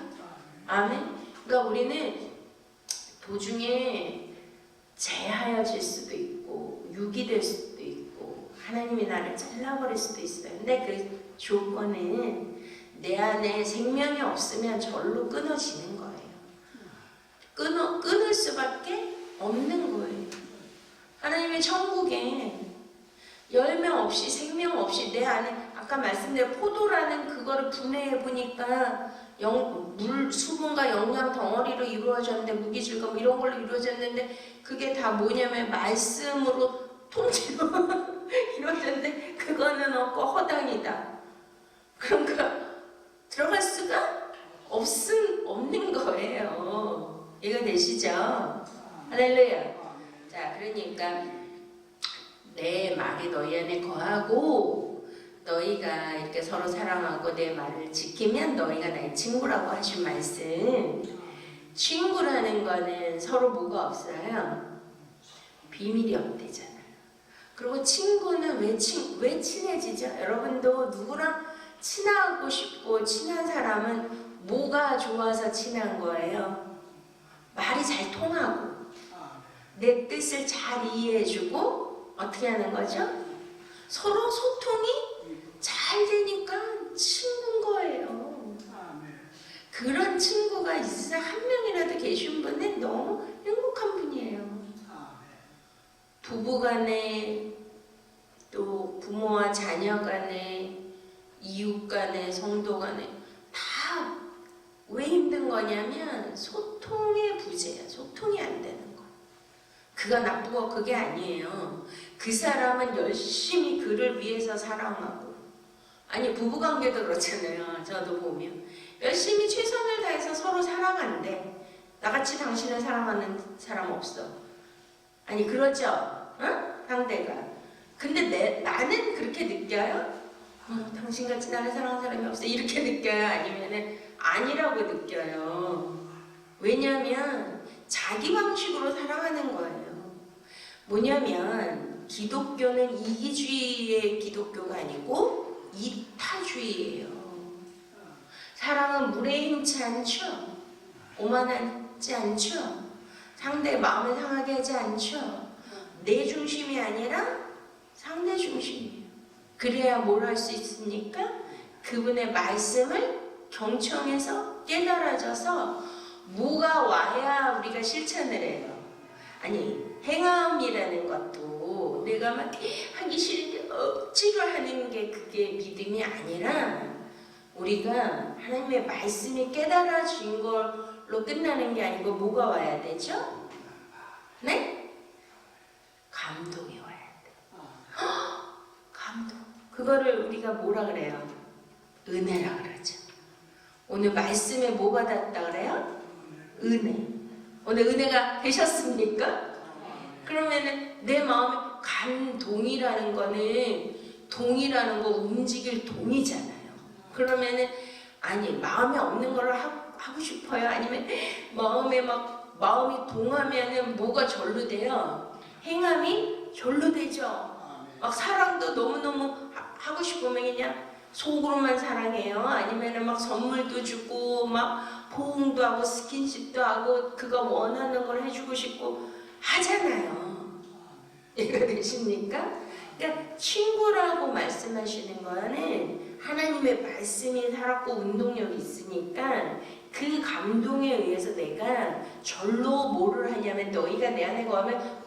아멘. 그러니까 우리는 도중에 재하여질 수도 있고 유기될 수도 있고 하나님이 나를 잘라버릴 수도 있어요. 근데 그 조건은 내 안에 생명이 없으면 절로 끊어지는 거예요. 끊을 수밖에 없는 거예요. 하나님의 천국에 열매 없이 생명 없이 내 안에 아까 말씀드린 포도라는 그거를 분해해 보니까 물, 수분과 영양 덩어리로 이루어졌는데 무기질감 이런 걸로 이루어졌는데 그게 다 뭐냐면 말씀으로 통째로 이루어졌는데 그거는 없고 허당이다. 그러니까 들어갈 수가 없는 거예요. 이해가 되시죠? 할렐루야. 자, 그러니까 내 말이 너희 안에 거하고 너희가 이렇게 서로 사랑하고 내 말을 지키면 너희가 나의 친구라고 하신 말씀. 친구라는 거는 서로 뭐가 없어요? 비밀이 없대잖아요. 그리고 친구는 왜 친해지죠? 여러분도 누구랑 친하고 싶고 친한 사람은 뭐가 좋아서 친한 거예요? 말이 잘 통하고 내 뜻을 잘 이해해주고 어떻게 하는 거죠? 서로 소통이 잘 되니까 친구인 거예요. 그런 친구가 있어 한 명이라도 계신 분은 너무 행복한 분이에요. 부부간에 또 부모와 자녀간에 이웃간에 성도간에 다 왜 힘든 거냐면 소통의 부재야. 소통이 안 되는 거. 그가 나쁘고 그게 아니에요. 그 사람은 열심히 그를 위해서 사랑하고 아니 부부관계도 그렇잖아요. 저도 보면 열심히 최선을 다해서 서로 사랑한대. 나같이 당신을 사랑하는 사람 없어. 아니 그러죠? 응? 상대가 근데 나는 그렇게 느껴요? 당신같이 나를 사랑하는 사람이 없어 이렇게 느껴요? 아니면은 아니라고 느껴요? 왜냐면 자기 방식으로 사랑하는 거예요. 뭐냐면 기독교는 이기주의의 기독교가 아니고 이타주의예요. 사랑은 물에 힘치 않죠. 오만하지 않죠. 상대의 마음을 상하게 하지 않죠. 내 중심이 아니라 상대 중심이에요. 그래야 뭘 할 수 있습니까? 그분의 말씀을 경청해서 깨달아져서 뭐가 와야 우리가 실천을 해요. 아니 행함이라는 것도 내가 막 하기 싫은데 억지로 하는 게 그게 믿음이 아니라 우리가 하나님의 말씀이 깨달아진 걸로 끝나는 게 아니고 뭐가 와야 되죠? 네? 감동이 와야 돼. 감동. 그거를 우리가 뭐라 그래요? 은혜라 그러죠. 오늘 말씀에 뭐 받았다 그래요? 은혜. 오늘 은혜가 되셨습니까? 그러면은 내 마음에 감동이라는 거는 동이라는 거 움직일 동이잖아요. 그러면은 아니 마음에 없는 거를 하고 싶어요? 아니면 마음이 동하면은 뭐가 절로 돼요? 행함이 절로 되죠. 막 사랑도 너무너무 하고 싶으면 그냥 속으로만 사랑해요? 아니면은 막 선물도 주고 막 포옹도 하고 스킨십도 하고 그거 원하는 걸 해주고 싶고 하잖아요. 이해가 되십니까? 그러니까 친구라고 말씀하시는 거는 하나님의 말씀이 살았고 운동력이 있으니까 그 감동에 의해서 내가 절로 뭐를 하냐면 너희가 내 안에 거하면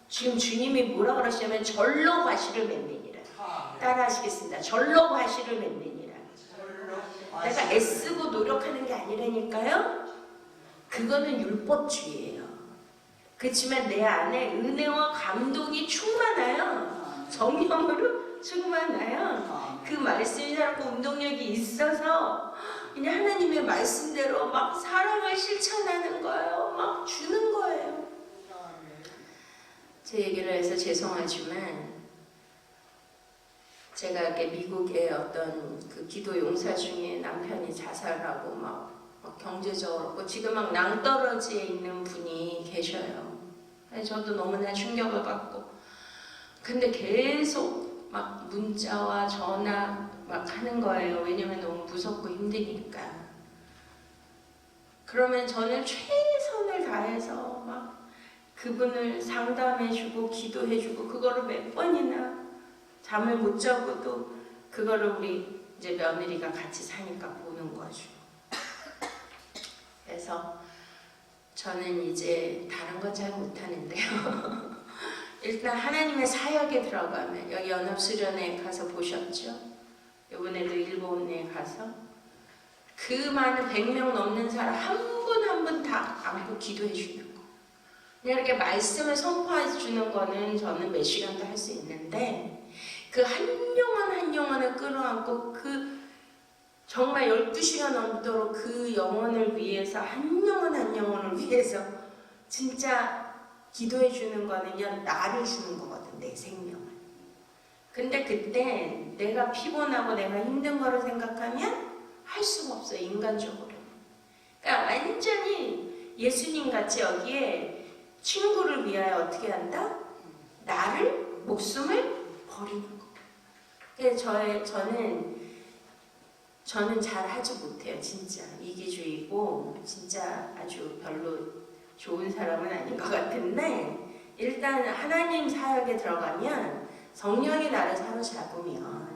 지금 주님이 뭐라 그러시냐면 절로 과실을 맺느니라. 따라 하시겠습니다. 절로 과실을 맺느니라. 내가 애쓰고 노력하는 게 아니라니까요. 그거는 율법주의예요. 그렇지만 내 안에 은혜와 감동이 충만해요. 성령으로 충만해요. 그 말씀이 살고 운동력이 있어서 그냥 하나님의 말씀대로 막 사랑을 실천하는 거예요. 막 주는 거예요. 제 얘기를 해서 죄송하지만 제가 이렇게 미국의 어떤 그 기도 용사 중에 남편이 자살하고 막 경제적으로 지금 막 낭떠러지에 있는 분이 계셔요. 저도 너무나 충격을 받고 근데 계속 막 문자와 전화 막 하는 거예요. 왜냐면 너무 무섭고 힘드니까. 그러면 저는 최선을 다해서 막 그분을 상담해주고 기도해주고 그거를 몇 번이나 잠을 못 자고도 그거를 우리 이제 며느리가 같이 사니까 보는 거죠. 그래서 저는 이제 다른 건 잘 못하는데요. 일단 하나님의 사역에 들어가면 여기 연합수련회 가서 보셨죠? 이번에도 일본에 가서 그 많은 100명 넘는 사람 한 분 한 분 다 안고 기도해 주는 거. 그냥 이렇게 말씀을 선포해 주는 거는 저는 몇 시간도 할 수 있는데 그 한 영혼을 끌어안고 그 정말 12시간 넘도록 그 영혼을 위해서 한 영혼을 위해서 진짜 기도해 주는 거는 그냥 나를 주는 거거든. 내 생명을. 근데 그때 내가 피곤하고 내가 힘든 거를 생각하면 할 수가 없어요. 인간적으로. 그러니까 완전히 예수님 같이 여기에 친구를 위하여 어떻게 한다? 나를 목숨을 버리는 거. 그래서 저는 잘 하지 못해요. 진짜 이기주의고 진짜 아주 별로 좋은 사람은 아닌 것 같은데 일단 하나님 사역에 들어가면 성령이 나를 사로잡으면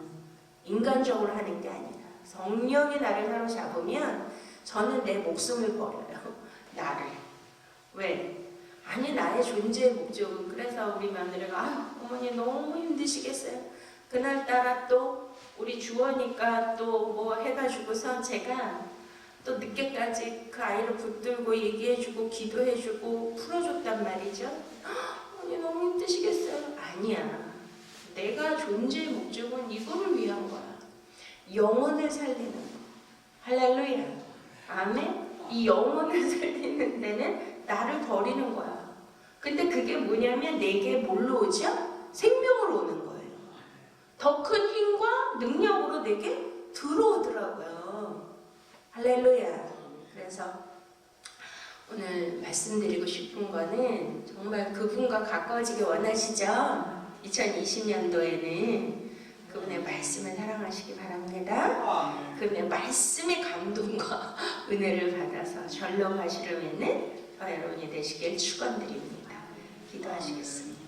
인간적으로 하는 게 아니라 성령이 나를 사로잡으면 저는 내 목숨을 버려요. 나를. 왜? 아니 나의 존재의 목적은 그래서 우리 며느리가 어머니 너무 힘드시겠어요. 그날따라 또 우리 주어니까 또 뭐 해가지고서 제가 또 늦게까지 그 아이를 붙들고 얘기해주고 기도해주고 풀어줬단 말이죠. 어머니 너무 힘드시겠어요. 아니야. 내가 존재의 목적은 이거를 위한 거야. 영혼을 살리는 거. 할렐루야. 아멘. 이 영혼을 살리는 데는 나를 버리는 거야. 근데 그게 뭐냐면 내게 뭘로 오죠? 생명으로 오는 거예요. 능력으로 내게 들어오더라고요. 할렐루야. 그래서 오늘 말씀드리고 싶은 거는 정말 그분과 가까워지기 원하시죠? 2020년도에는 그분의 말씀을 사랑하시기 바랍니다. 그분의 말씀의 감동과 은혜를 받아서 전령하시려면은 여러분이 되시길 축원드립니다. 기도하시겠습니다.